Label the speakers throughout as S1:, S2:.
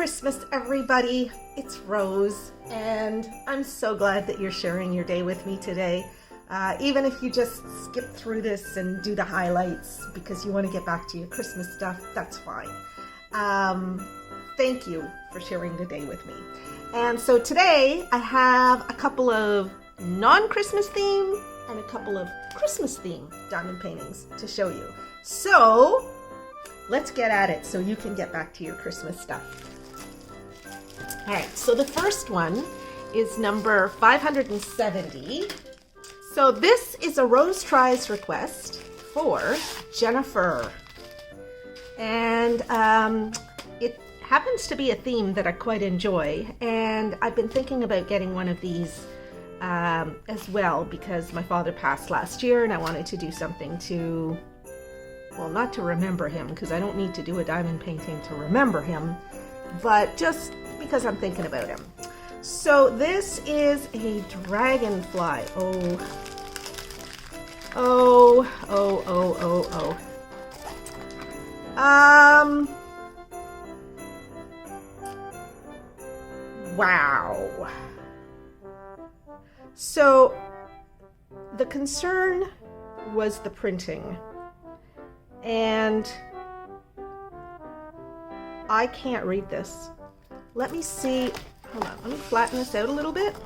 S1: Christmas, everybody. It's Rose, and I'm so glad that you're sharing your day with me today. Even if you just skip through this and do the highlights because you want to get back to your Christmas stuff, that's fine. Thank you for sharing the day with me. And so today I have a couple of non-Christmas theme and a couple of Christmas theme diamond paintings to show you. So let's get at it so you can get back to your Christmas stuff. All right, so the first one is number 570. So this is a Rose Tries request for Jennifer. And it happens to be a theme that I quite enjoy. And I've been thinking about getting one of these as well because my father passed last year and I wanted to do something to, well, not to remember him because I don't need to do a diamond painting to remember him, but just because I'm thinking about him. So this is a dragonfly. Wow. So the concern was the printing, and I can't read this. Let me see. Hold on, let me flatten this out a little bit.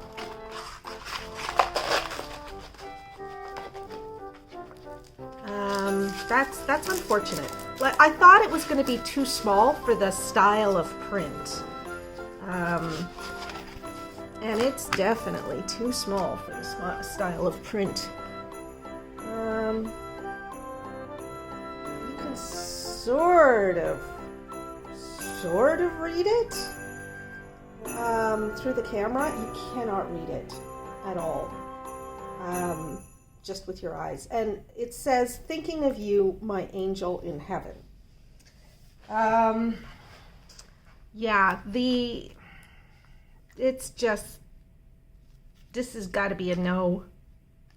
S1: That's unfortunate. I thought it was going to be too small for the style of print. And it's definitely too small for the style of print. You can sort of read it through the camera. You cannot read it at all, just with your eyes. And it says, "Thinking of you, my angel in heaven." Yeah, it's just, this has got to be a no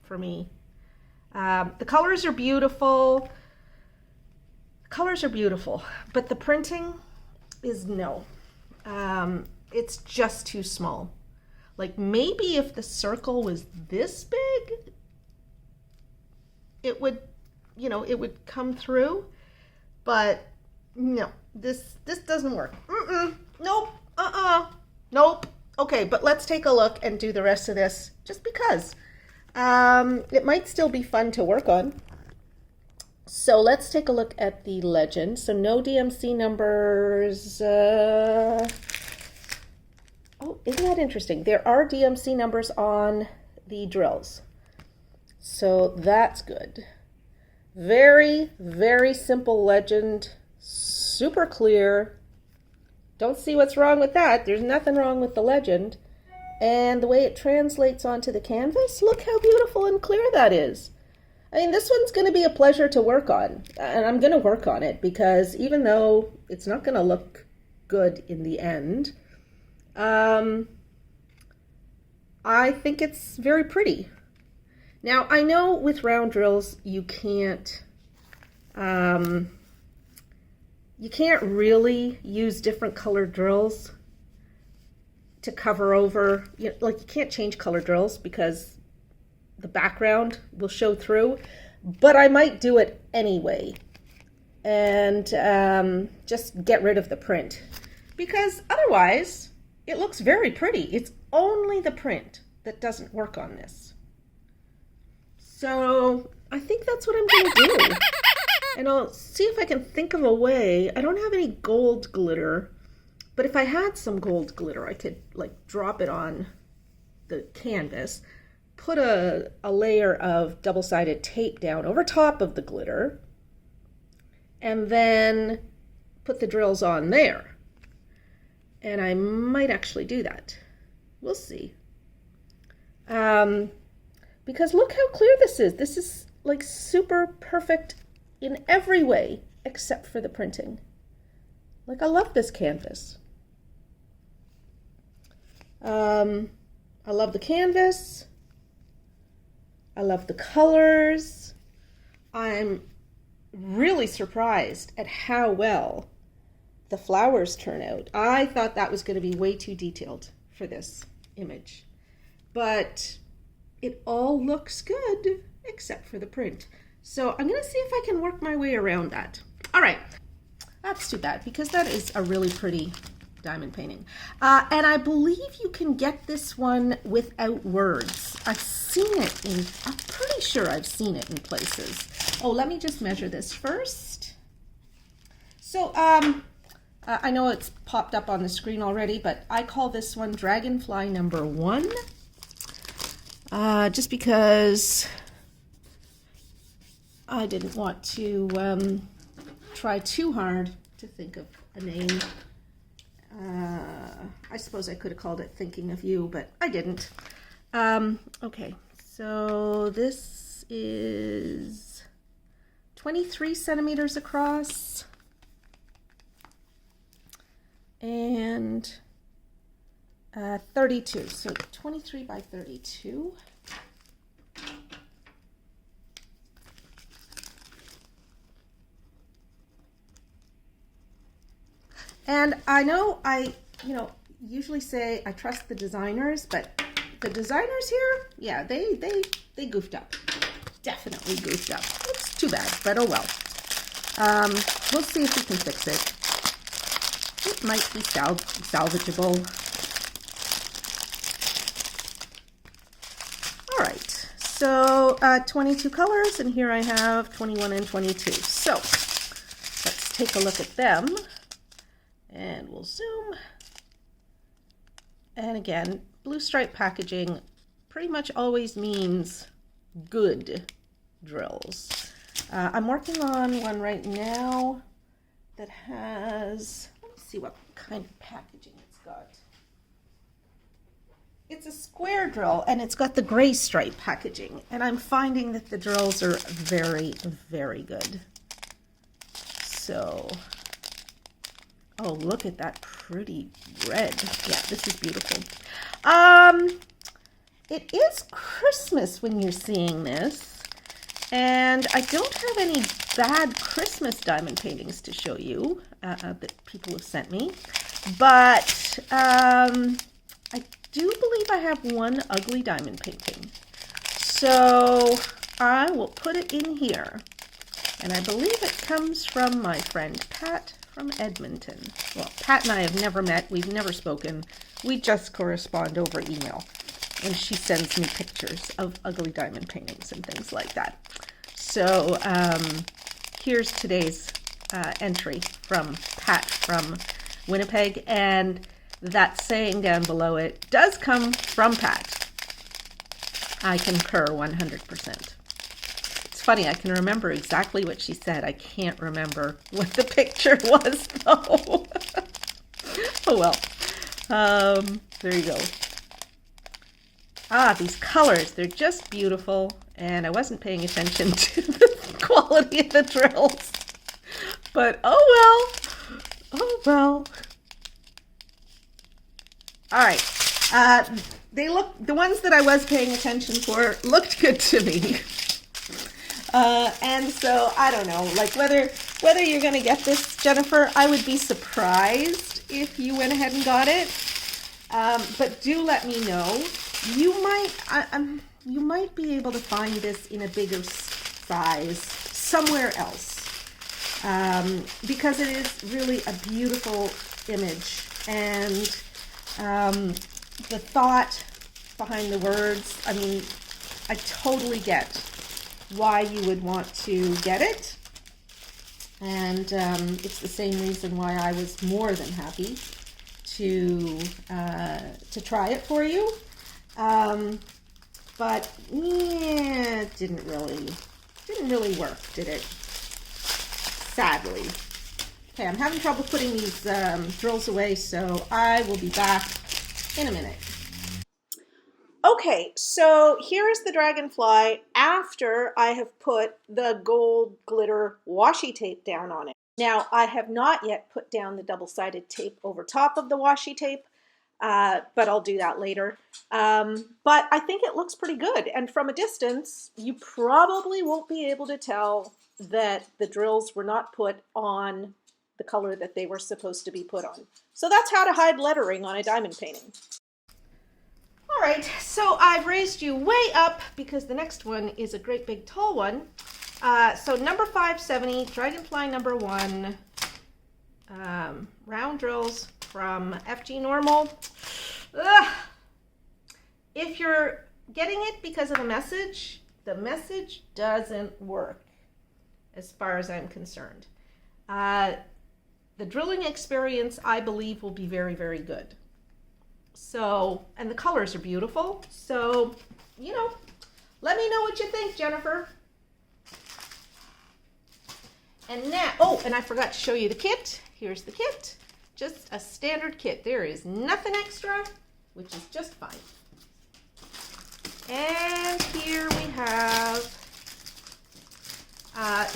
S1: for me. The colors are beautiful. But the printing is no. It's just too small. Like maybe if the circle was this big, it would, it would come through. But no, this doesn't work. Nope. Nope. Okay, but let's take a look and do the rest of this just because. It might still be fun to work on. So let's take a look at the legend. So no DMC numbers. Oh, isn't that interesting? There are DMC numbers on the drills. So that's good. Very, very simple legend. Super clear. Don't see what's wrong with that. There's nothing wrong with the legend. And the way it translates onto the canvas, look how beautiful and clear that is. I mean, this one's going to be a pleasure to work on, and I'm going to work on it because even though it's not going to look good in the end, I think it's very pretty. Now, I know with round drills, you can't really use different colored drills to cover over, like you can't change color drills because the background will show through, but I might do it anyway and just get rid of the print because otherwise it looks very pretty. It's only the print that doesn't work on this. So I think that's what I'm going to do. And I'll see if I can think of a way. I don't have any gold glitter, but if I had some gold glitter, I could like drop it on the canvas, put a layer of double-sided tape down over top of the glitter, and then put the drills on there. And I might actually do that. We'll see. Because look how clear this is. This is like super perfect in every way except for the printing. Like, I love this canvas. I love the canvas. I love the colors. I'm really surprised at how well the flowers turn out. I thought that was going to be way too detailed for this image, but it all looks good except for the print. So I'm going to see if I can work my way around that. All right, that's too bad because that is a really pretty diamond painting. And I believe you can get this one without words. I've seen it in, I'm pretty sure I've seen it in places. Oh, let me just measure this first. So I know it's popped up on the screen already, but I call this one Dragonfly number 1. Just because I didn't want to try too hard to think of a name. I suppose I could have called it Thinking of You, but I didn't. Okay, so this is 23 centimeters across and 32, so 23 by 32. And I know I usually say I trust the designers, but the designers here, yeah, they goofed up. Definitely goofed up. It's too bad, but oh well. We'll see if we can fix it. It might be salvageable. All right, so 22 colors, and here I have 21 and 22. So let's take a look at them. And we'll zoom. And again, blue stripe packaging pretty much always means good drills. I'm working on one right now that has, let's see what kind of packaging it's got. It's a square drill and it's got the gray stripe packaging. And I'm finding that the drills are very, very good. So, oh, look at that pretty red. Yeah, this is beautiful. It is Christmas when you're seeing this, and I don't have any bad Christmas diamond paintings to show you that people have sent me, but I do believe I have one ugly diamond painting. So I will put it in here, and I believe it comes from my friend Pat from Edmonton. Well, Pat and I have never met. We've never spoken. We just correspond over email. And she sends me pictures of ugly diamond paintings and things like that. So here's today's entry from Pat from Winnipeg. And that saying down below it does come from Pat. I concur 100%. It's funny, I can remember exactly what she said. I can't remember what the picture was, though. Oh well. There you go. Ah, these colors, they're just beautiful. And I wasn't paying attention to the quality of the drills. But oh well. Oh well. All right. The ones that I was paying attention for looked good to me. And so I don't know, like whether you're going to get this, Jennifer, I would be surprised if you went ahead and got it. But do let me know. You might be able to find this in a bigger size somewhere else, because it is really a beautiful image, and the thought behind the words, I mean, I totally get why you would want to get it, and it's the same reason why I was more than happy to try it for you. But yeah, it didn't really work, did it? Sadly. Okay, I'm having trouble putting these drills away, so I will be back in a minute. Okay, so here is the Dragonfly after I have put the gold glitter washi tape down on it. Now, I have not yet put down the double-sided tape over top of the washi tape, but I'll do that later. But I think it looks pretty good, and from a distance, you probably won't be able to tell that the drills were not put on the color that they were supposed to be put on. So that's how to hide lettering on a diamond painting. All right, so I've raised you way up because the next one is a great big tall one. So number 570, Dragonfly number 1, round drills from FGNORMAL. If you're getting it because of the message doesn't work as far as I'm concerned. The drilling experience, I believe, will be very, very good. So, and the colors are beautiful. So, you know, let me know what you think, Jennifer. And now, oh, and I forgot to show you the kit. Here's the kit. Just a standard kit. There is nothing extra, which is just fine. And here we have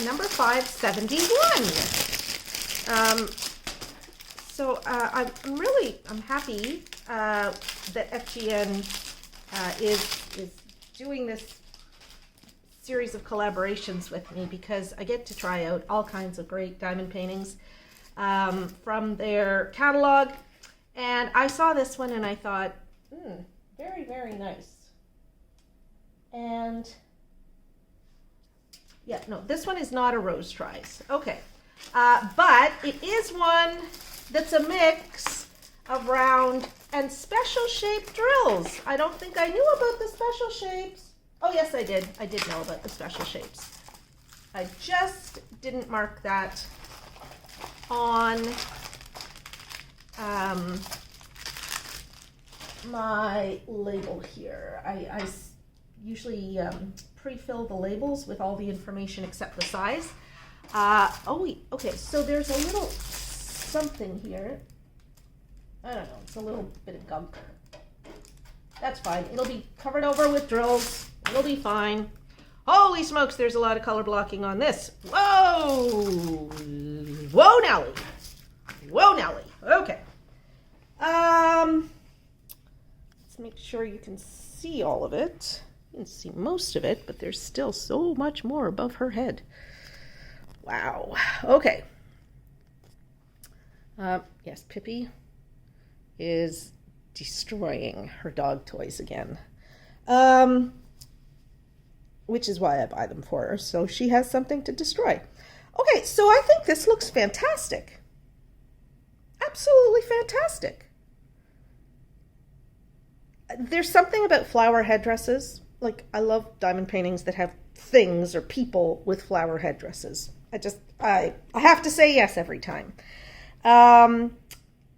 S1: number 571. I'm happy that FGN is doing this series of collaborations with me, because I get to try out all kinds of great diamond paintings from their catalog. And I saw this one and I thought, very, very nice. And yeah, no, this one is not a rose tries. Okay. But it is one that's a mix of round and special shaped drills. I don't think I knew about the special shapes. Oh yes, I did. I did know about the special shapes. I just didn't mark that on my label here. I usually pre-fill the labels with all the information except the size. Okay, so there's a little something here. I don't know, it's a little bit of gunk. That's fine. It'll be covered over with drills. It'll be fine. Holy smokes, there's a lot of color blocking on this. Whoa! Whoa, Nelly. Whoa, Nelly. Okay. Let's make sure you can see all of it. You can see most of it, but there's still so much more above her head. Wow. Okay. Yes, Pippi is destroying her dog toys again. Which is why I buy them for her, so she has something to destroy. Okay, so I think this looks fantastic. Absolutely fantastic. There's something about flower headdresses. Like, I love diamond paintings that have things or people with flower headdresses. I have to say yes every time.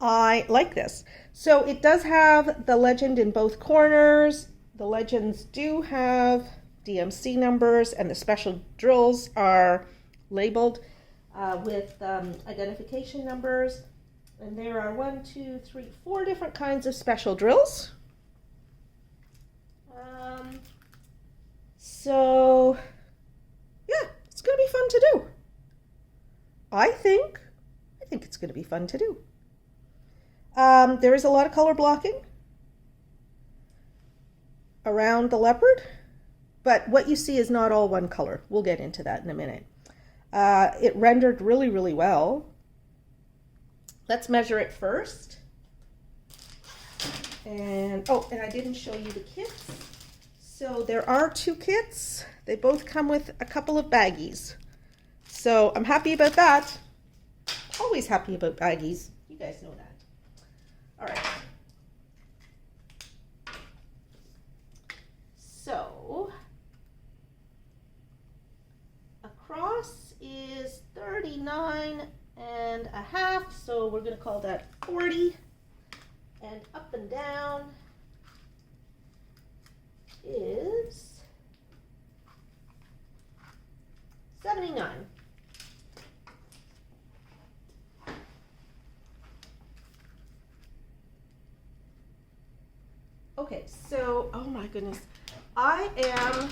S1: I like this. So it does have the legend in both corners. The legends do have DMC numbers, and the special drills are labeled with identification numbers. And there are 4 different kinds of special drills. So yeah, it's going to be fun to do. I think it's going to be fun to do. There is a lot of color blocking around the leopard, but what you see is not all one color. We'll get into that in a minute. It rendered really, really well. Let's measure it first. And I didn't show you the kits. So there are 2 kits. They both come with a couple of baggies. So I'm happy about that. Always happy about baggies. You guys know that. All right. So across is 39.5. So we're going to call that 40. And up and down is 79. Okay, so, oh my goodness, I am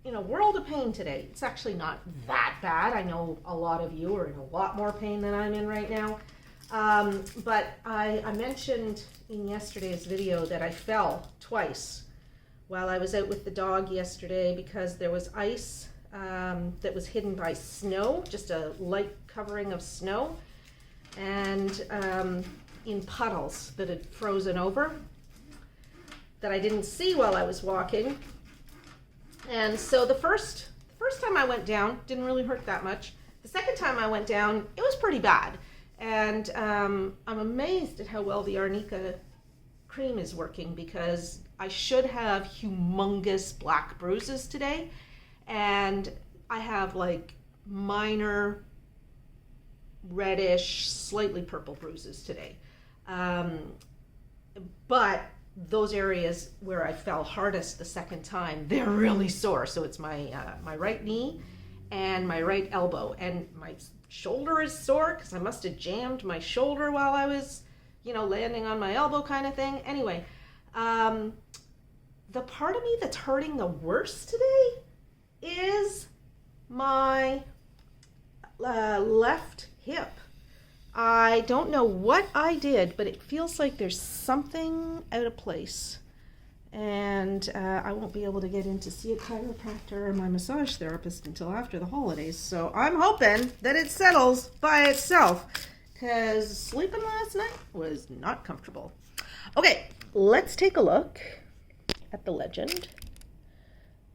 S1: in a world of pain today. It's actually not that bad. I know a lot of you are in a lot more pain than I'm in right now. But I mentioned in yesterday's video that I fell twice while I was out with the dog yesterday because there was ice that was hidden by snow, just a light covering of snow. and in puddles that had frozen over that I didn't see while I was walking. And so the first time I went down, didn't really hurt that much. The second time I went down, it was pretty bad. And I'm amazed at how well the Arnica cream is working, because I should have humongous black bruises today, and I have like minor reddish, slightly purple bruises today. But those areas where I fell hardest the second time, they're really sore. So it's my right knee and my right elbow, and my shoulder is sore because I must have jammed my shoulder while I was, landing on my elbow kind of thing. Anyway, the part of me that's hurting the worst today is my left hip. I don't know what I did, but it feels like there's something out of place. And I won't be able to get in to see a chiropractor or my massage therapist until after the holidays. So I'm hoping that it settles by itself, because sleeping last night was not comfortable. Okay, let's take a look at the legend.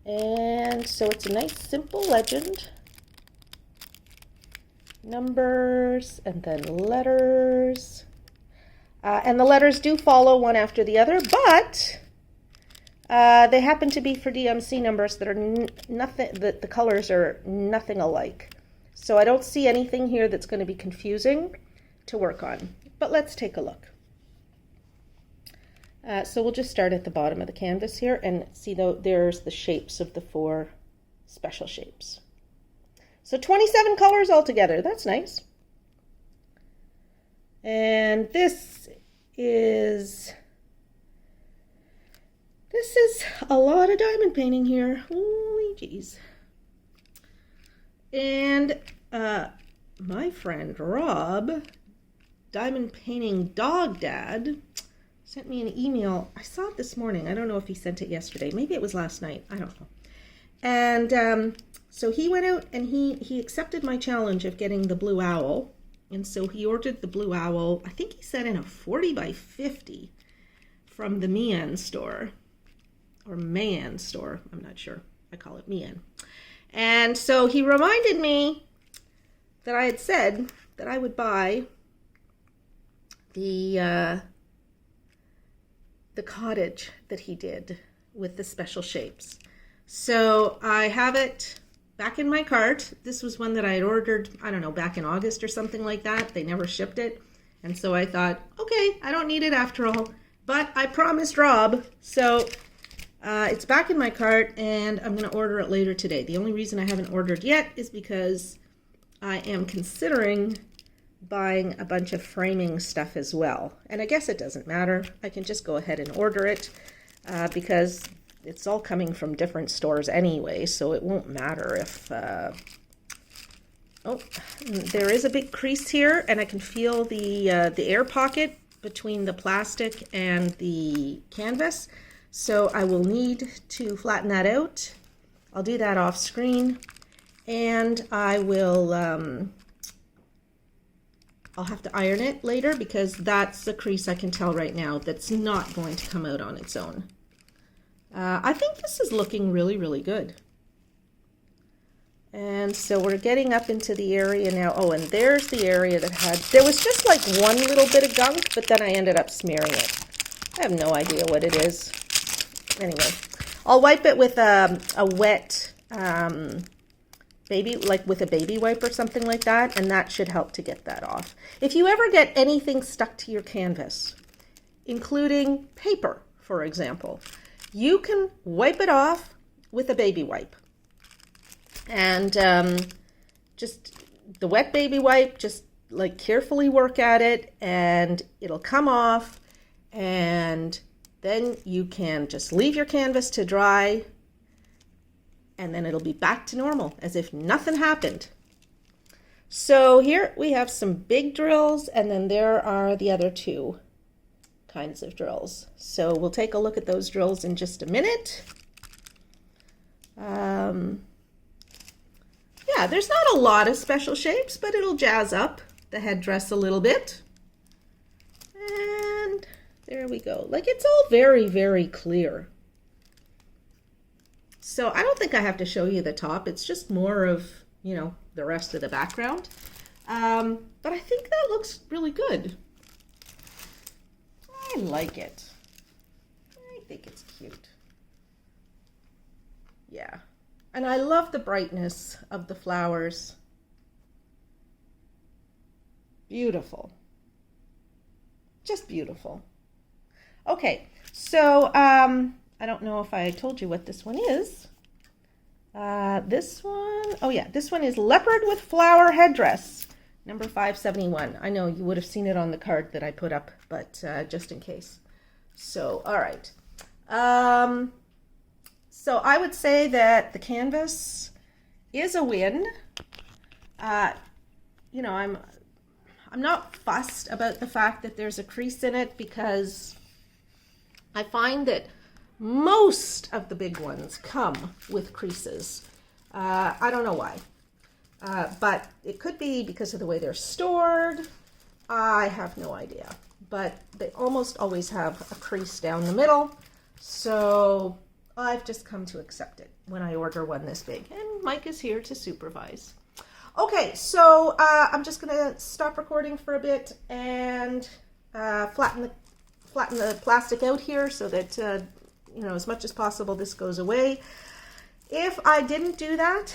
S1: And so it's a nice simple legend. Numbers and then letters. And the letters do follow one after the other, but they happen to be for DMC numbers that are nothing, that the colors are nothing alike. So I don't see anything here that's going to be confusing to work on. But let's take a look. So we'll just start at the bottom of the canvas here and see, there's the shapes of the 4 special shapes. So 27 colors altogether. That's nice. And this is a lot of diamond painting here. Holy jeez. And my friend Rob, Diamond Painting Dog Dad, sent me an email. I saw it this morning. I don't know if he sent it yesterday. Maybe it was last night. I don't know. And so he went out and he accepted my challenge of getting the blue owl. And so he ordered the blue owl. I think he sent in a 40 by 50 from the Mian store. Or Mayan store. I'm not sure. I call it Mian. And so he reminded me that I had said that I would buy the cottage that he did with the special shapes. So I have it back in my cart. This was one that I had ordered, I don't know, back in August or something like that. They never shipped it. And so I thought, okay, I don't need it after all. But I promised Rob, so it's back in my cart and I'm going to order it later today. The only reason I haven't ordered yet is because I am considering buying a bunch of framing stuff as well. And I guess it doesn't matter. I can just go ahead and order it because it's all coming from different stores anyway, so it won't matter if... Oh, there is a big crease here, and I can feel the air pocket between the plastic and the canvas. So I will need to flatten that out. I'll do that off screen, and I will... I'll have to iron it later because that's a crease I can tell right now that's not going to come out on its own. I think this is looking really, really good. And so we're getting up into the area now. Oh, and there's the area that there was just like one little bit of gunk, but then I ended up smearing it. I have no idea what it is. Anyway, I'll wipe it with a wet like with a baby wipe or something like that, and that should help to get that off. If you ever get anything stuck to your canvas, including paper, for example, you can wipe it off with a baby wipe. And just the wet baby wipe, just like carefully work at it and it'll come off, and then you can just leave your canvas to dry and then it'll be back to normal as if nothing happened. So here we have some big drills, and then there are the other 2 kinds of drills. So we'll take a look at those drills in just a minute. Yeah, there's not a lot of special shapes, but it'll jazz up the headdress a little bit. And there we go. Like, it's all very, very clear. So I don't think I have to show you the top. It's just more of, you know, the rest of the background. But I think that looks really good. I like it. I think it's cute. Yeah. And I love the brightness of the flowers. Beautiful. Just beautiful. Okay, so I don't know if I told you what this one is. This one, oh yeah, this one is Leopard with Flower Headdress, number 571. I know you would have seen it on the card that I put up, but just in case. So, all right. So I would say that the canvas is a win. You know, I'm not fussed about the fact that there's a crease in it, because I find that most of the big ones come with creases. I don't know why, but it could be because of the way they're stored. I have no idea, but they almost always have a crease down the middle. So I've just come to accept it when I order one this big, and Mike is here to supervise. Okay, so I'm just gonna stop recording for a bit and flatten the plastic out here so that you know, as much as possible this goes away. If I didn't do that,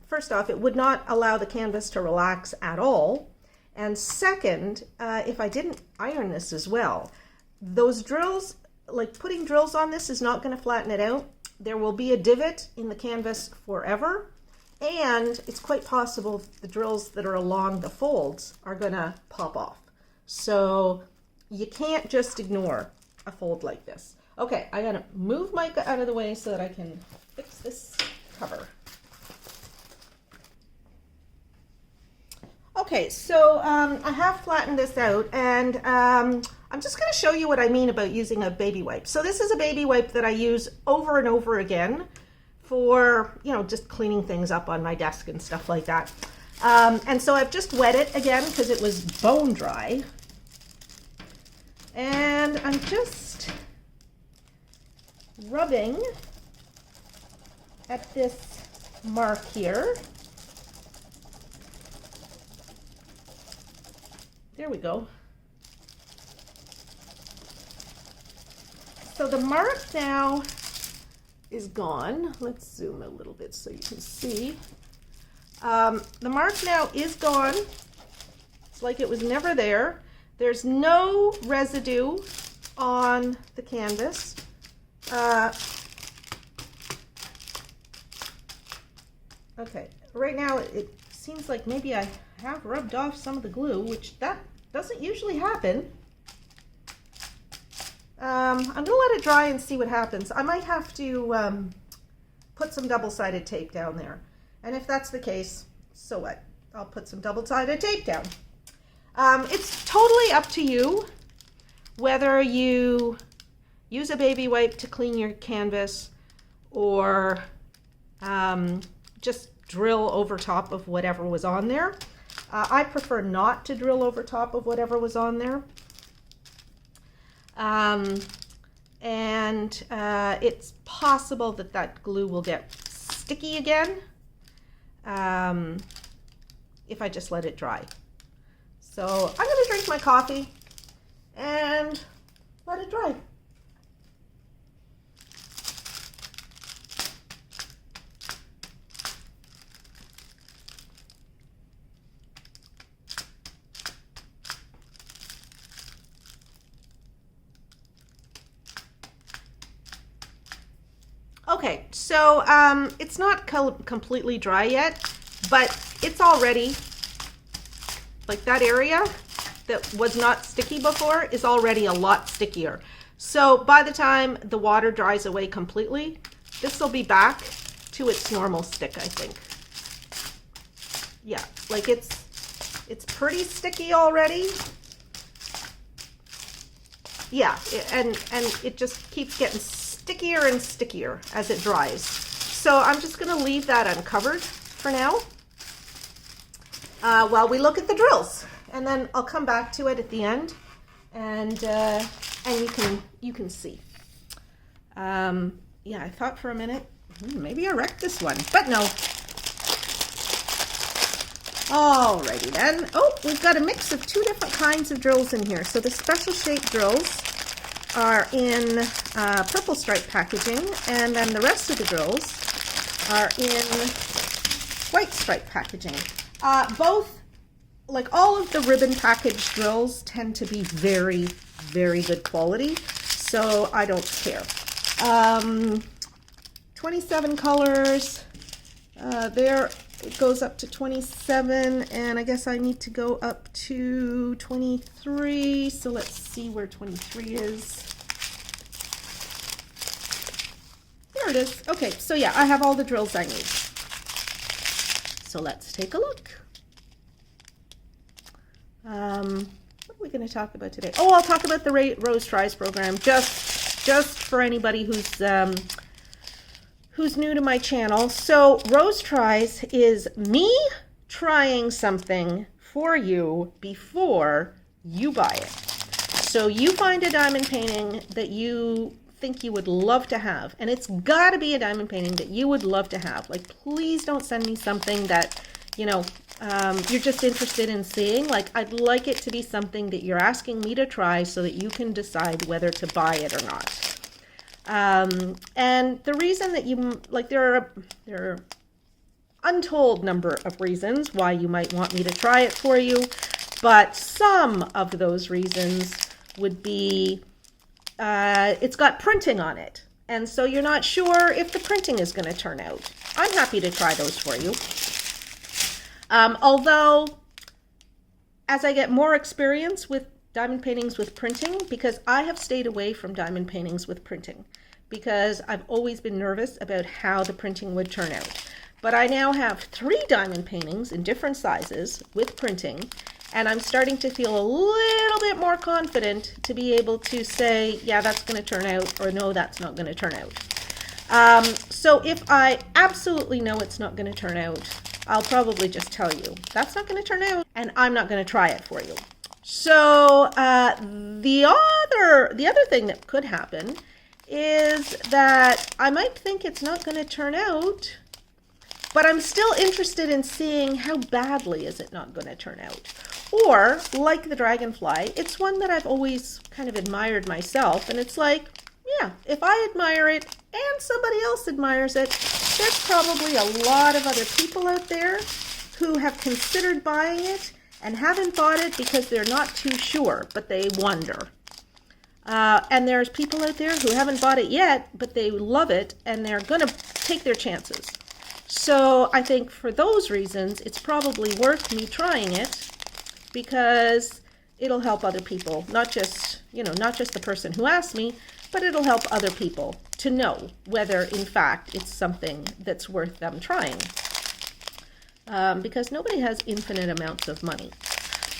S1: first off, it would not allow the canvas to relax at all. And second, if I didn't iron this as well, those drills, like putting drills on this is not going to flatten it out. There will be a divot in the canvas forever. And it's quite possible the drills that are along the folds are going to pop off. So you can't just ignore a fold like this. Okay, I gotta move Mike out of the way so that I can fix this cover. Okay, so I have flattened this out, and I'm just going to show you what I mean about using a baby wipe. So this is a baby wipe that I use over and over again for, you know, just cleaning things up on my desk and stuff like that. And so I've just wet it again because it was bone dry. And I'm just rubbing at this mark here. There we go. So the mark now is gone. Let's zoom a little bit so you can see. The mark now is gone. It's like it was never there. There's no residue on the canvas. Okay, right now it seems like maybe I have rubbed off some of the glue, which that doesn't usually happen. I'm gonna let it dry and see what happens. I might have to put some double-sided tape down there. And if that's the case, so what? I'll put some double-sided tape down. It's totally up to you whether you use a baby wipe to clean your canvas or just drill over top of whatever was on there. I prefer not to drill over top of whatever was on there. It's possible that that glue will get sticky again if I just let it dry. So I'm going to drink my coffee and let it dry. Okay, so it's not completely dry yet, but it's already, like that area that was not sticky before is already a lot stickier. So by the time the water dries away completely, this will be back to its normal stick, I think. Yeah, like it's pretty sticky already. Yeah, and it just keeps getting stickier and stickier as it dries. So I'm just going to leave that uncovered for now while we look at the drills. and then I'll come back to it at the end, and you can see. Yeah, I thought for a minute, maybe I wrecked this one, but no. Alrighty then. Oh, we've got a mix of two different kinds of drills in here. So the special shape drills are in purple stripe packaging, and then the rest of the drills are in white stripe packaging. Both, like all of the ribbon packaged drills, tend to be very, very good quality, so I don't care. 27 colors. There it goes up to 27, and I guess I need to go up to 23. So let's see where 23 is. There it is. Okay, so yeah, I have all the drills I need. So let's take a look. What are we going to talk about today? Oh, I'll talk about the Rose Tries program, just for anybody who's new to my channel. So Rose Tries is me trying something for you before you buy it. So you find a diamond painting that you think you would love to have, and it's got to be a diamond painting that you would love to have. Like, please don't send me something that, you know, you're just interested in seeing. Like, I'd like it to be something that you're asking me to try so that you can decide whether to buy it or not. And the reason that you, like, there are untold number of reasons why you might want me to try it for you, but some of those reasons would be, it's got printing on it, and so you're not sure if the printing is going to turn out. I'm happy to try those for you. Although, as I get more experience with diamond paintings with printing, because I have stayed away from diamond paintings with printing because I've always been nervous about how the printing would turn out. But I now have 3 diamond paintings in different sizes with printing, and I'm starting to feel a little bit more confident to be able to say, yeah, that's going to turn out, or no, that's not going to turn out. So if I absolutely know it's not going to turn out, I'll probably just tell you, that's not going to turn out, and I'm not going to try it for you. So the other thing that could happen is that I might think it's not going to turn out, but I'm still interested in seeing how badly is it not going to turn out. Or, like the Dragonfly, it's one that I've always kind of admired myself, and it's like, yeah, if I admire it and somebody else admires it, there's probably a lot of other people out there who have considered buying it and haven't bought it because they're not too sure, but they wonder. And there's people out there who haven't bought it yet, but they love it, and they're going to take their chances. So I think for those reasons, it's probably worth me trying it, because it'll help other people, not just the person who asked me, but it'll help other people to know whether, in fact, it's something that's worth them trying. Because nobody has infinite amounts of money.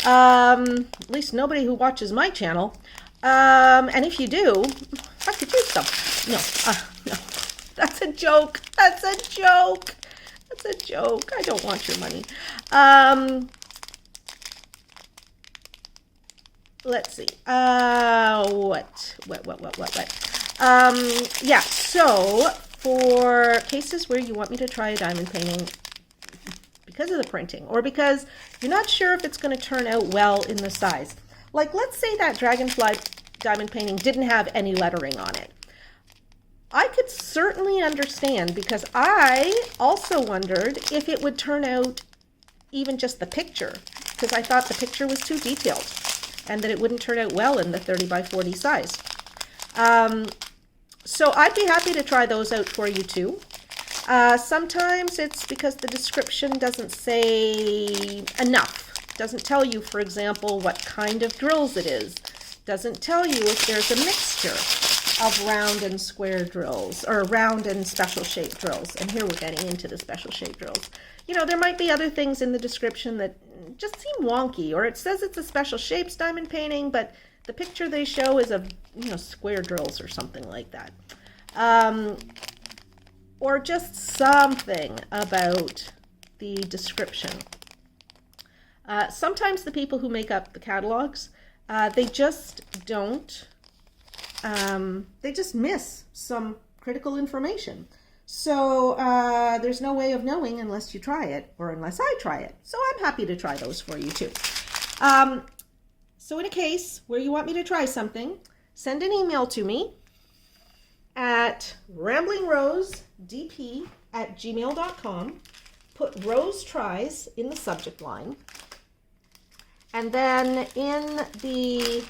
S1: At least nobody who watches my channel. And if you do, I could use some. No, no. That's a joke. That's a joke. That's a joke. I don't want your money. Let's see. What? Yeah, so for cases where you want me to try a diamond painting because of the printing, or because you're not sure if it's going to turn out well in the size. Like, let's say that Dragonfly diamond painting didn't have any lettering on it. I could certainly understand, because I also wondered if it would turn out even just the picture, because I thought the picture was too detailed and that it wouldn't turn out well in the 30 by 40 size. So I'd be happy to try those out for you too. Sometimes it's because the description doesn't say enough. Doesn't tell you, for example, what kind of drills it is. Doesn't tell you if there's a mixture of round and square drills, or round and special shape drills. And here we're getting into the special shape drills. You know, there might be other things in the description that just seem wonky, or it says it's a special shapes diamond painting, but the picture they show is of, square drills or something like that. Or just something about the description. Sometimes the people who make up the catalogs, they just don't, they just miss some critical information. So there's no way of knowing unless you try it, or unless I try it. So I'm happy to try those for you too. So in a case where you want me to try something, send an email to me at ramblingrosedp@gmail.com. Put Rose Tries in the subject line. And then in the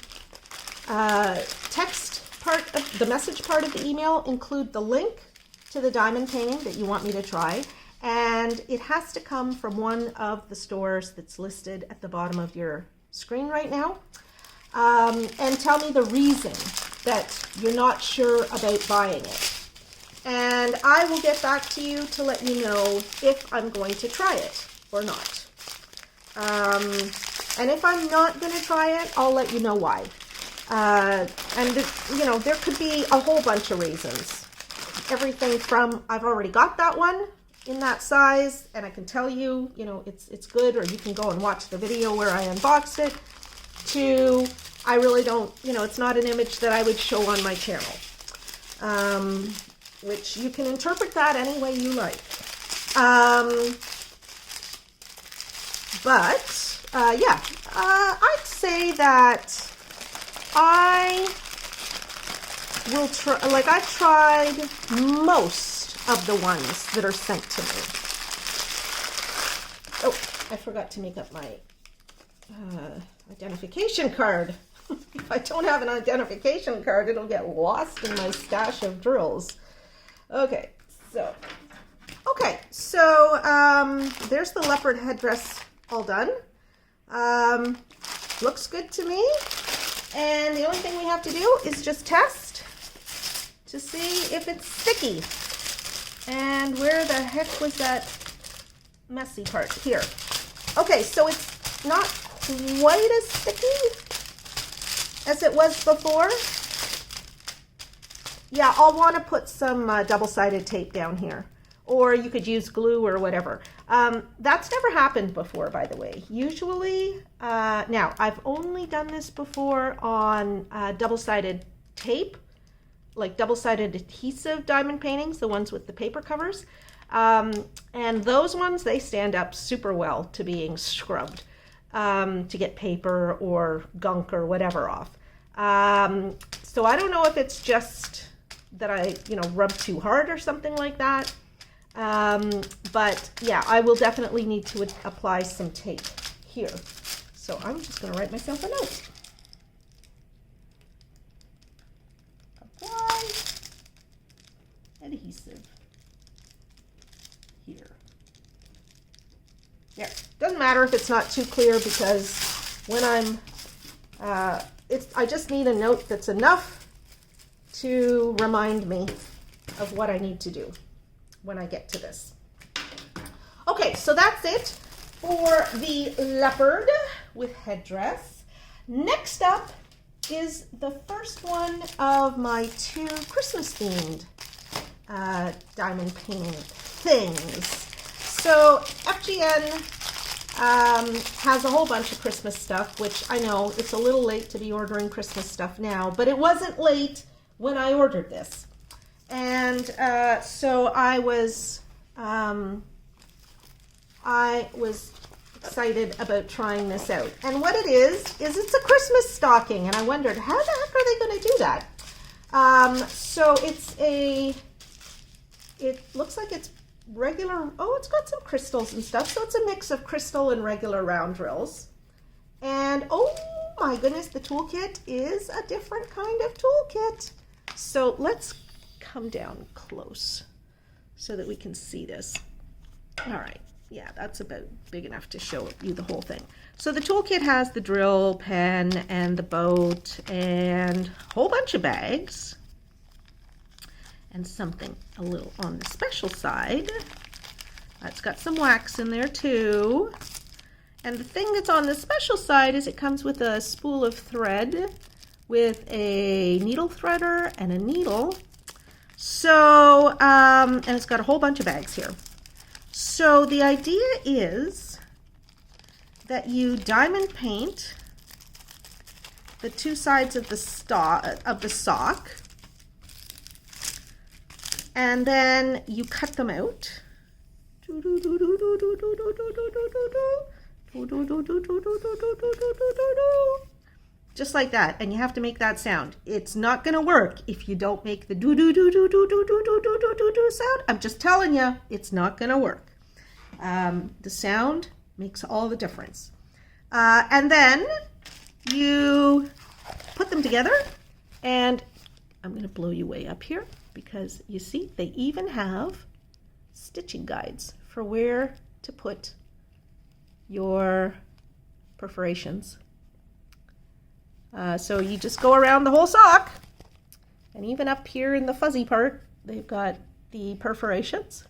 S1: text part of the message part of the email, include the link to the diamond painting that you want me to try. And it has to come from one of the stores that's listed at the bottom of your screen right now. And tell me the reason that you're not sure about buying it. And I will get back to you to let you know if I'm going to try it or not. And if I'm not going to try it, I'll let you know why. And you know, there could be a whole bunch of reasons. Everything from I've already got that one in that size, and I can tell you, you know, it's good, or you can go and watch the video where I unboxed it, to I really don't, you know, it's not an image that I would show on my channel. Which you can interpret that any way you like. Yeah, I'd say that I will try, like I've tried most of the ones that are sent to me. Oh, I forgot to make up my identification card. If I don't have an identification card, it'll get lost in my stash of drills. Okay, so there's the leopard headdress all done. Looks good to me. And the only thing we have to do is just test to see if it's sticky. And where the heck was that messy part? Here. Okay, so it's not quite as sticky as it was before. Yeah, I'll want to put some double-sided tape down here, or you could use glue or whatever. That's never happened before, by the way. Usually, now I've only done this before on double-sided tape, like double-sided adhesive diamond paintings, the ones with the paper covers. And those ones, they stand up super well to being scrubbed to get paper or gunk or whatever off. So I don't know if it's just that I, you know, rub too hard or something like that. But yeah, I will definitely need to apply some tape here. So I'm just going to write myself a note. Apply adhesive here. There. Doesn't matter if it's not too clear, because when I'm, I just need a note that's enough to remind me of what I need to do when I get to this. Okay, so that's it for the leopard with headdress. Next up is the first one of my two Christmas themed diamond painting things. So FGN has a whole bunch of Christmas stuff, which I know it's a little late to be ordering Christmas stuff now, but it wasn't late when I ordered this. And so I was excited about trying this out. And what it is it's a Christmas stocking, and I wondered, how the heck are they going to do that? So it looks like it's regular, oh, it's got some crystals and stuff, so it's a mix of crystal and regular round drills. And oh my goodness, the toolkit is a different kind of toolkit. So let's come down close so that we can see this. All right, yeah, that's about big enough to show you the whole thing. So the toolkit has the drill, pen, and the boat, and a whole bunch of bags, and something a little on the special side. It's got some wax in there too. And the thing that's on the special side is it comes with a spool of thread with a needle threader and a needle. So, and it's got a whole bunch of bags here. So the idea is that you diamond paint the two sides of the sock, and then you cut them out. Just like that, and you have to make that sound. It's not gonna work if you don't make the do do do do do do do do do do do sound. I'm just telling you, it's not gonna work. The sound makes all the difference. And then you put them together, and I'm gonna blow you way up here because you see they even have stitching guides for where to put your perforations. So you just go around the whole sock, and even up here in the fuzzy part, they've got the perforations,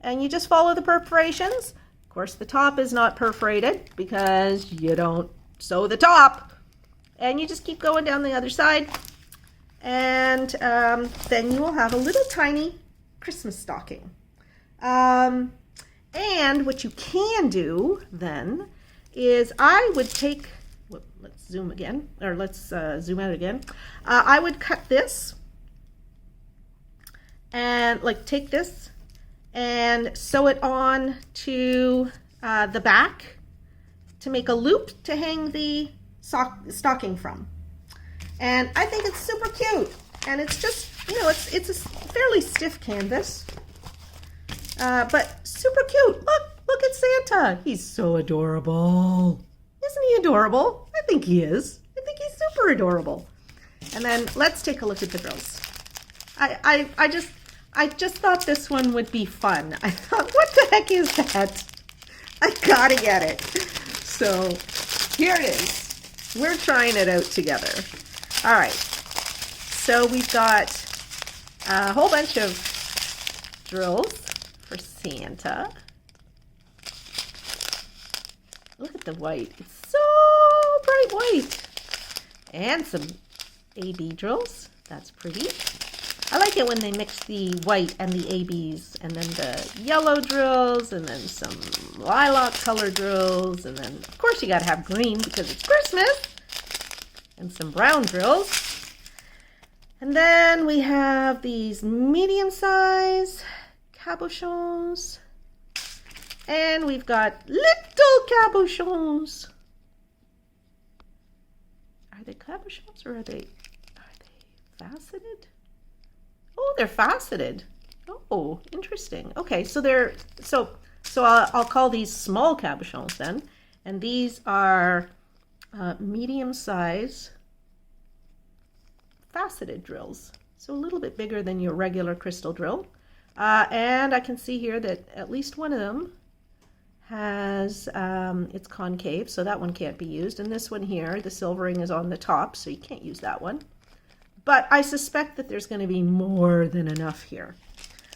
S1: and you just follow the perforations. Of course, the top is not perforated because you don't sew the top, and you just keep going down the other side, and then you will have a little tiny Christmas stocking. And what you can do then is I would take, let's zoom again, or let's zoom out again. I would cut this and like take this and sew it on to the back to make a loop to hang the stocking from. And I think it's super cute, and it's just, you know, it's a fairly stiff canvas, but super cute. Look at Santa. He's so adorable. Isn't he adorable? I think he is. I think he's super adorable. And then let's take a look at the drills. I just thought this one would be fun. I thought, what the heck is that? I gotta get it. So here it is. We're trying it out together. All right. So we've got a whole bunch of drills for Santa. Look at the white. It's so bright white. And some AB drills. That's pretty. I like it when they mix the white and the ABs, and then the yellow drills, and then some lilac color drills, and then of course you gotta have green because it's Christmas, and some brown drills. And then we have these medium size cabochons. And we've got little cabochons. Are they cabochons or are they faceted? Oh, they're faceted. Oh, interesting. Okay, so I'll call these small cabochons then, and these are medium size faceted drills. So a little bit bigger than your regular crystal drill. And I can see here that at least one of them has, it's concave, so that one can't be used. And this one here, the silvering is on the top, so you can't use that one. But I suspect that there's going to be more than enough here.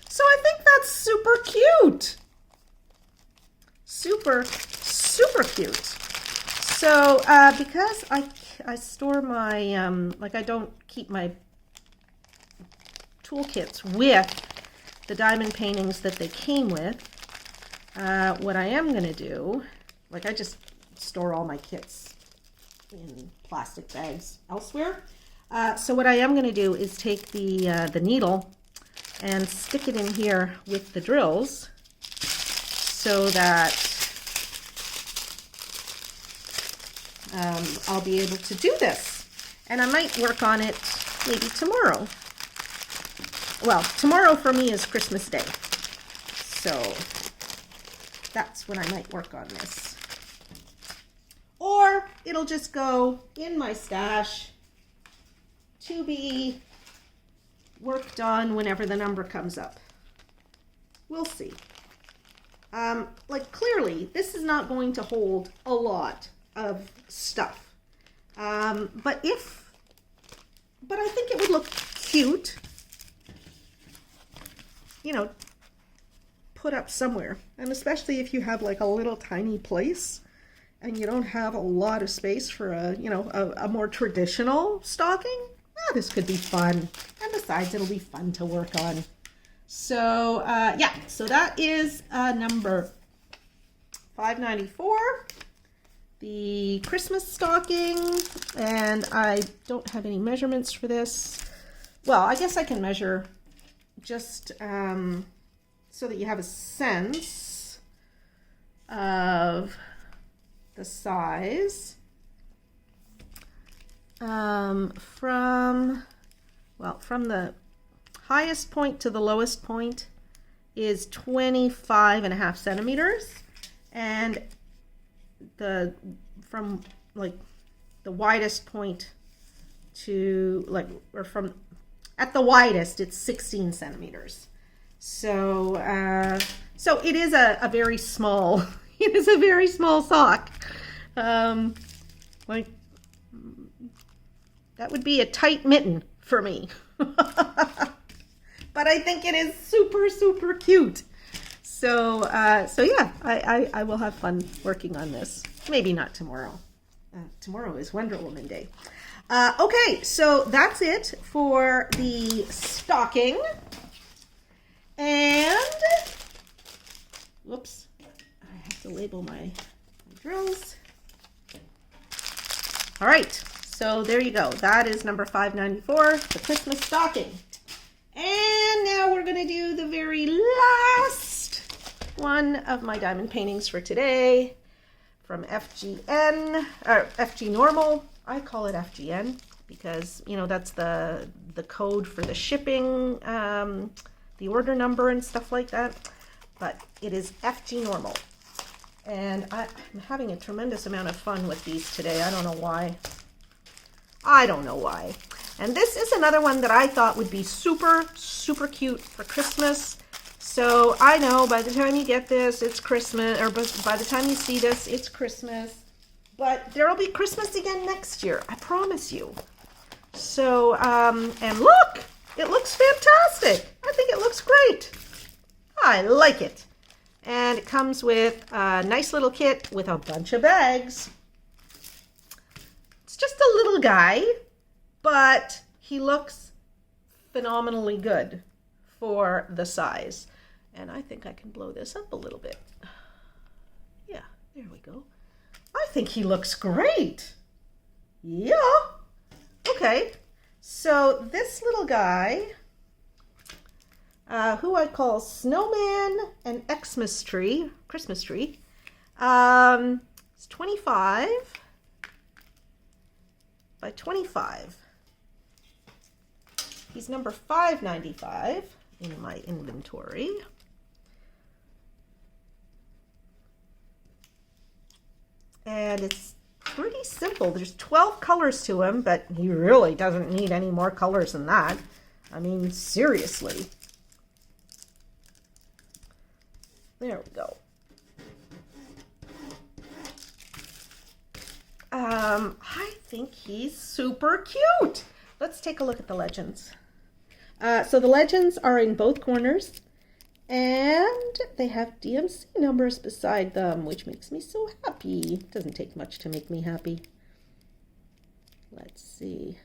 S1: So I think that's super cute. Super, super cute. So because I store my, like I don't keep my toolkits with the diamond paintings that they came with, what I am going to do, like I just store all my kits in plastic bags elsewhere. So what I am going to do is take the needle and stick it in here with the drills so that I'll be able to do this. And I might work on it maybe tomorrow. Well, tomorrow for me is Christmas Day. So that's when I might work on this. Or it'll just go in my stash to be worked on whenever the number comes up. We'll see. Like clearly, this is not going to hold a lot of stuff. But I think it would look cute, you know, put up somewhere. And especially if you have like a little tiny place and you don't have a lot of space for a more traditional stocking. This could be fun, and besides it'll be fun to work on. So yeah, so that is number 594, the Christmas stocking, and I don't have any measurements for this. Well, I guess I can measure just so that you have a sense of the size. From the highest point to the lowest point is 25.5 centimeters, and from like the widest point to at the widest it's 16 centimeters. So it is a very small it is a very small sock. Like that would be a tight mitten for me. But I think it is super, super cute. So yeah, I will have fun working on this. Maybe not tomorrow. Tomorrow is Wonder Woman Day. Okay, so that's it for the stocking. And, whoops, I have to label my drills. All right, so there you go. That is number 594, the Christmas stocking. And now we're gonna do the very last one of my diamond paintings for today from FGN, or FGNORMAL. I call it FGN because, you know, that's the code for the shipping, the order number and stuff like that. But it is FGNORMAL. And I'm having a tremendous amount of fun with these today. I don't know why. I don't know why. And this is another one that I thought would be super, super cute for Christmas. So I know by the time you get this, it's Christmas, or by the time you see this, it's Christmas. But there will be Christmas again next year, I promise you. So, and look, it looks fantastic. I think it looks great. I like it. And it comes with a nice little kit with a bunch of bags. It's just a little guy, but he looks phenomenally good for the size. And I think I can blow this up a little bit. Yeah, there we go. I think he looks great. Yeah. Okay, so this little guy, who I call Snowman and Christmas tree, it's 25 by 25. He's number 595 in my inventory. And it's pretty simple. There's 12 colors to him, but he really doesn't need any more colors than that. I mean, seriously. There we go. I think he's super cute. Let's take a look at the legends. So the legends are in both corners, and they have DMC numbers beside them, which makes me so happy. It doesn't take much to make me happy. Let's see.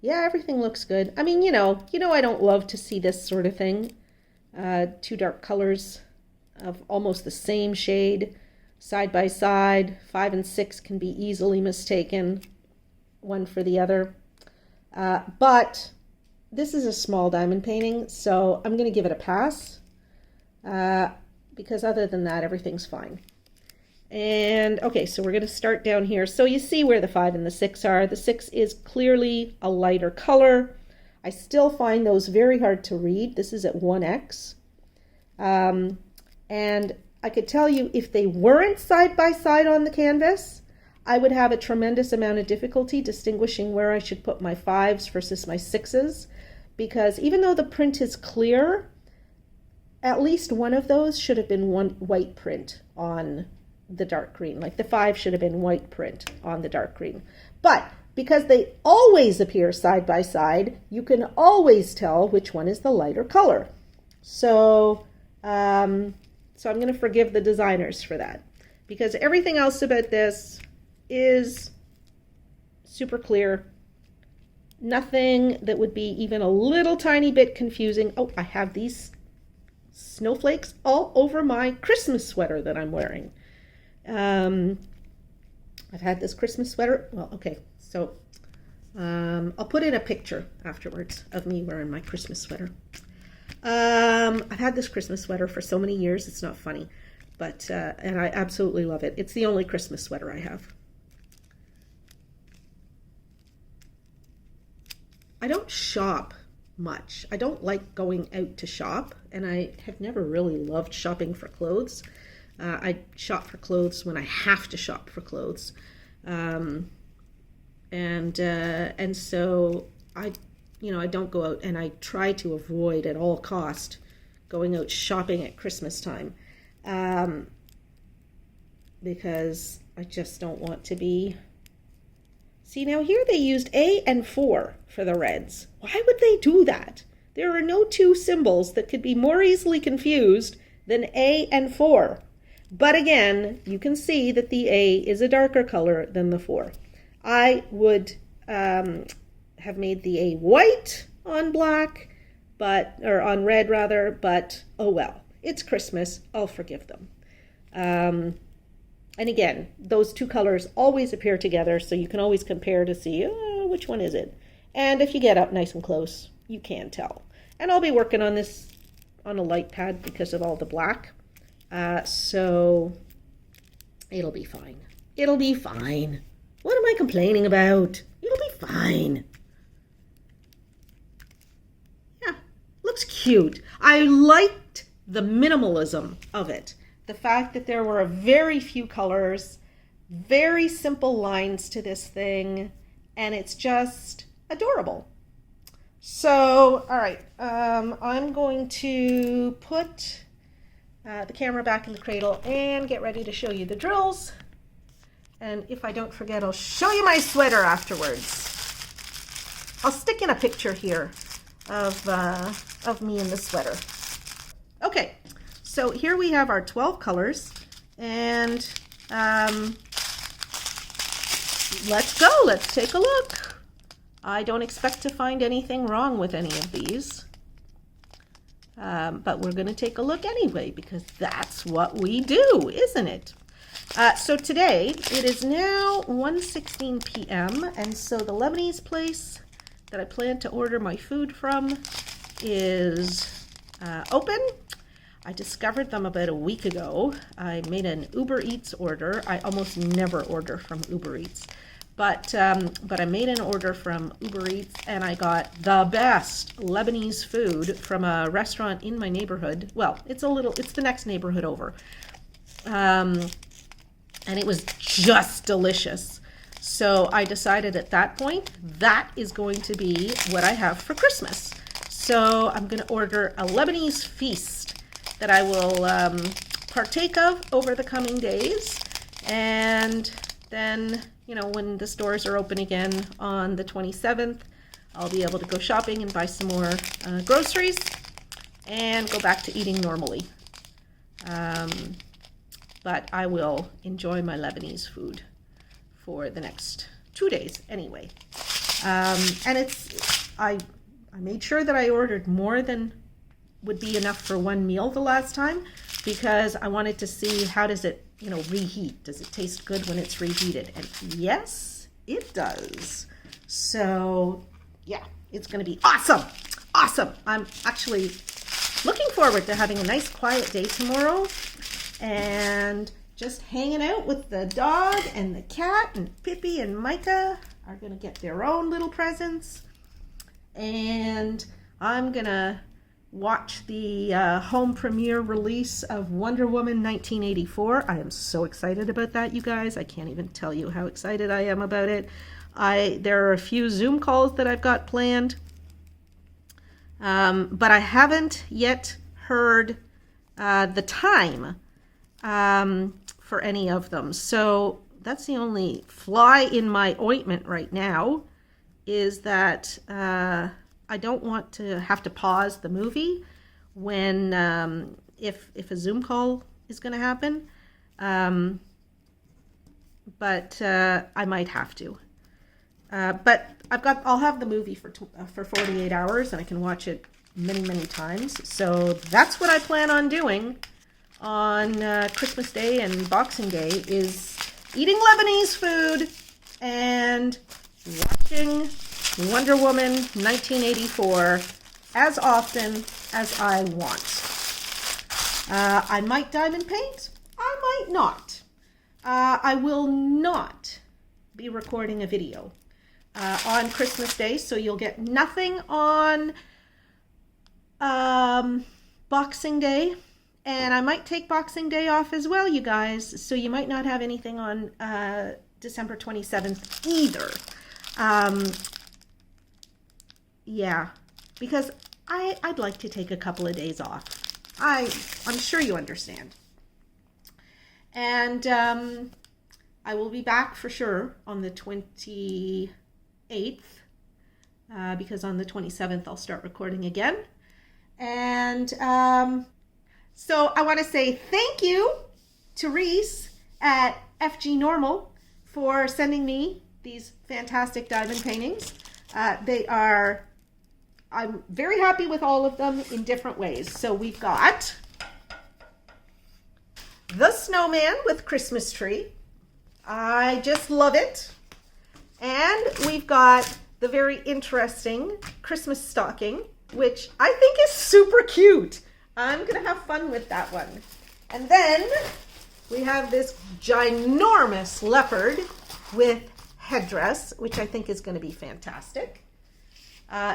S1: Yeah, everything looks good. I mean, you know, I don't love to see this sort of thing. Two dark colors of almost the same shade side by side. 5 and 6 can be easily mistaken one for the other. But this is a small diamond painting, so I'm going to give it a pass, because other than that, everything's fine. And okay, so we're going to start down here. So you see where the 5 and the 6 are. The 6 is clearly a lighter color. I still find those very hard to read. This is at 1x. And I could tell you if they weren't side by side on the canvas, I would have a tremendous amount of difficulty distinguishing where I should put my 5s versus my 6s, because even though the print is clear, at least one of those should have been one white print on the dark green. Like the 5 should have been white print on the dark green. But because they always appear side by side, you can always tell which one is the lighter color. So, so I'm going to forgive the designers for that, because everything else about this is super clear. Nothing that would be even a little tiny bit confusing. Oh, I have these snowflakes all over my Christmas sweater that I'm wearing. I've had this Christmas sweater. Well, okay, so I'll put in a picture afterwards of me wearing my Christmas sweater. I've had this Christmas sweater for so many years, it's not funny, but and I absolutely love it. It's the only Christmas sweater I have. I don't shop much. I don't like going out to shop, and I have never really loved shopping for clothes. I shop for clothes when I have to shop for clothes, and so I don't go out, and I try to avoid at all cost going out shopping at Christmas time, because I just don't want to be. See, now here they used A and 4 for the reds. Why would they do that? There are no two symbols that could be more easily confused than A and 4. But again, you can see that the A is a darker color than the 4. I would have made the A white on black, or on red rather, but oh well. It's Christmas, I'll forgive them. And again, those two colors always appear together, so you can always compare to see which one is it. And if you get up nice and close, you can tell. And I'll be working on this on a light pad because of all the black. So it'll be fine. It'll be fine. What am I complaining about? It'll be fine. Yeah, looks cute. I liked the minimalism of it. The fact that there were very few colors, very simple lines to this thing, and it's just adorable. So, all right, I'm going to put the camera back in the cradle and get ready to show you the drills. And if I don't forget, I'll show you my sweater afterwards. I'll stick in a picture here of me in the sweater. Okay. So here we have our 12 colors, and let's go. Let's take a look. I don't expect to find anything wrong with any of these, but we're going to take a look anyway because that's what we do, isn't it? So today it is now 1:16 p.m. and so the Lebanese place that I plan to order my food from is open. I discovered them about a week ago. I made an Uber Eats order. I almost never order from Uber Eats, but I made an order from Uber Eats and I got the best Lebanese food from a restaurant in my neighborhood. Well, it's the next neighborhood over, and it was just delicious. So I decided at that point that is going to be what I have for Christmas. So I'm going to order a Lebanese feast that I will partake of over the coming days, and then, you know, when the stores are open again on the 27th, I'll be able to go shopping and buy some more groceries and go back to eating normally. But I will enjoy my Lebanese food for the next 2 days anyway. And I made sure that I ordered more than would be enough for one meal the last time, because I wanted to see how does it, you know, reheat. Does it taste good when it's reheated? And yes, it does. So yeah, it's going to be awesome. Awesome. I'm actually looking forward to having a nice quiet day tomorrow and just hanging out with the dog and the cat, and Pippi and Micah are going to get their own little presents. And I'm going to watch the home premiere release of Wonder Woman 1984. I am so excited about that, you guys. I can't even tell you how excited I am about it. There are a few Zoom calls that I've got planned, but I haven't yet heard the time for any of them. So that's the only fly in my ointment right now, is that I don't want to have to pause the movie when if a Zoom call is going to happen, but I might have to. But I'll have the movie for 48 hours, and I can watch it many times. So that's what I plan on doing on Christmas Day and Boxing Day, is eating Lebanese food and watching Wonder Woman 1984 as often as I want. I might diamond paint, I might not. I will not be recording a video on Christmas Day, so you'll get nothing on Boxing Day, and I might take Boxing Day off as well, you guys, so you might not have anything on December 27th either. Yeah, because I'd like to take a couple of days off. I'm sure you understand. And I will be back for sure on the 28th, because on the 27th I'll start recording again. And so I want to say thank you to Reese at FGNORMAL for sending me these fantastic diamond paintings. I'm very happy with all of them in different ways. So we've got the snowman with Christmas tree. I just love it. And we've got the very interesting Christmas stocking, which I think is super cute. I'm gonna have fun with that one. And then we have this ginormous leopard with headdress, which I think is gonna be fantastic.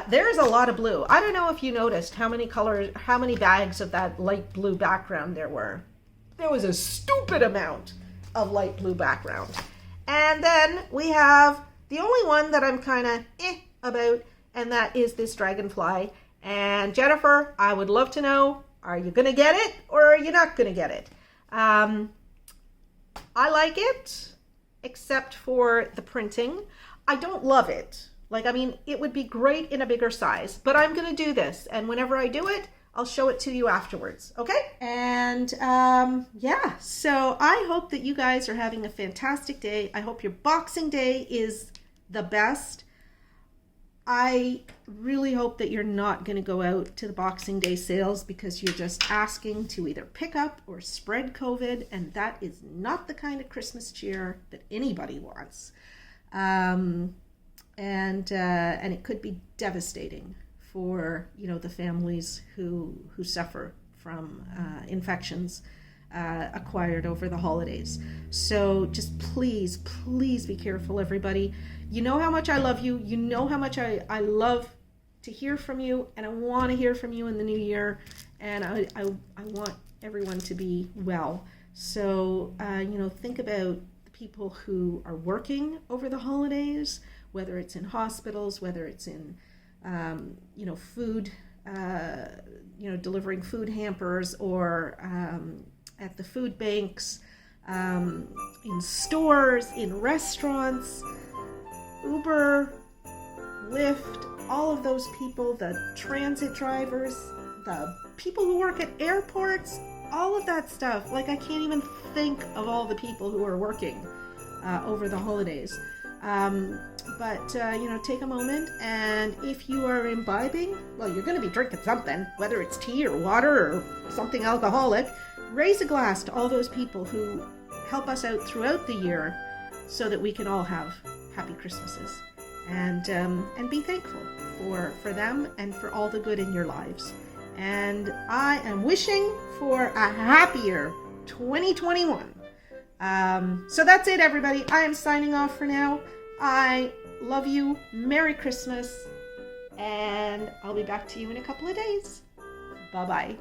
S1: There's a lot of blue. I don't know if you noticed how many colors, how many bags of that light blue background there were. There was a stupid amount of light blue background. And then we have the only one that I'm kind of about, and that is this Dragonfly. And Jennifer, I would love to know, are you going to get it or are you not going to get it? I like it, except for the printing. I don't love it. Like, I mean, it would be great in a bigger size, but I'm going to do this. And whenever I do it, I'll show it to you afterwards. Okay. And yeah, so I hope that you guys are having a fantastic day. I hope your Boxing Day is the best. I really hope that you're not going to go out to the Boxing Day sales because you're just asking to either pick up or spread COVID. And that is not the kind of Christmas cheer that anybody wants. And it could be devastating for, you know, the families who suffer from infections acquired over the holidays. So just please be careful, everybody. You know how much I love you. You know how much I love to hear from you, and I want to hear from you in the new year. And I want everyone to be well. So, you know, think about the people who are working over the holidays, whether it's in hospitals, whether it's in, you know, food, you know, delivering food hampers, or at the food banks, in stores, in restaurants, Uber, Lyft, all of those people, the transit drivers, the people who work at airports, all of that stuff. Like, I can't even think of all the people who are working over the holidays. But you know, take a moment, and if you are imbibing, well, you're going to be drinking something, whether it's tea or water or something alcoholic. Raise a glass to all those people who help us out throughout the year so that we can all have happy Christmases, and be thankful for them and for all the good in your lives. And I am wishing for a happier 2021. So that's it, everybody. I am signing off for now. I love you. Merry Christmas. And I'll be back to you in a couple of days. Bye-bye.